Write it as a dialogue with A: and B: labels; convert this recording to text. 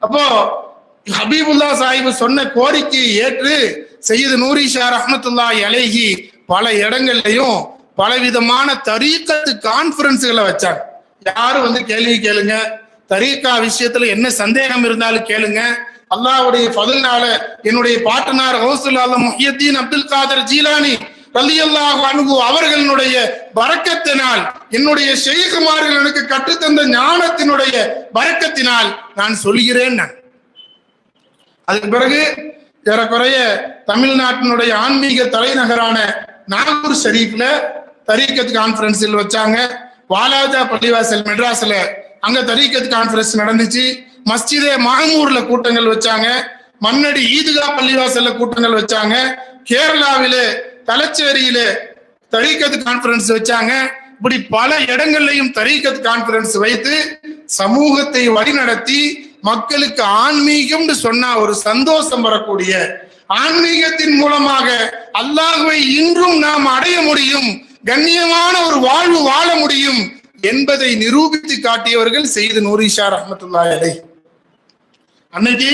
A: அப்போ ஹபீபுல்லா சாஹிப் சொன்ன கோரிக்கையை ஏற்று சையது நூரி ஷா ரஹ்மத்துல்லாஹி அலைஹி பல இடங்கள்லையும் பலவிதமான தரீக்கத்து கான்ஃபரன்ஸ்களை வச்சாங்க. யாரும் கேள்வி கேளுங்க, தரீக்கா விஷயத்துல என்ன சந்தேகம் இருந்தாலும் கேளுங்க. அல்லாஹ்வுடைய ஃபضلனால என்னுடைய பாட்டனார் கௌசுல் ஆலம் முஹியத்தீன் அப்துல் காதர் ஜீலானி ரலியல்லாஹு அன்ஹு அவர்களுடைய பரக்கத்தினால், என்னுடைய ஷேகுமார்கள் எனக்கு கற்றுத்தந்த ஞானத்தினுடைய பரக்கத்தினால் நான் சொல்கிறேன். அதுக்கு பிறகு ஏறக்குறைய தமிழ்நாட்டினுடைய ஆன்மீக தலைநகரான நாகூர் ஷரீஃப்ல தரீக்கத் கான்ஃபரன்ஸில் வச்சாங்க. வாலாஜா பள்ளிவாசல் மெட்ராஸ்ல அங்க தரீக்கத் கான்ஃபரன்ஸ் நடந்துச்சு. மஸ்ஜிதே மாமூர்ல கூட்டங்கள் வச்சாங்க. மன்னடி ஈதுகா பள்ளிவாசல்ல கூட்டங்கள் வச்சாங்க. கேரளாவிலே தலச்சேரியிலே தரீக்கத் கான்ஃபரன்ஸ் வச்சாங்க. இப்படி பல இடங்கள்லையும் தரீக்கத் கான்ஃபரன்ஸ் வைத்து சமூகத்தை வழிநடத்தி மக்களுக்கு ஆன்மீகம் சொன்னா ஒரு சந்தோஷம் வரக்கூடிய, ஆன்மீகத்தின் மூலமாக அல்லாஹ்வை இன்றும் நாம் அடைய முடியும், கண்ணியமான ஒரு வாழ்வு வாழ முடியும் என்பதை நிரூபித்து காட்டியவர்கள் சையது நூரி ஷா ரஹ்மத்துல்லாஹி அலைஹி. அன்னைக்கு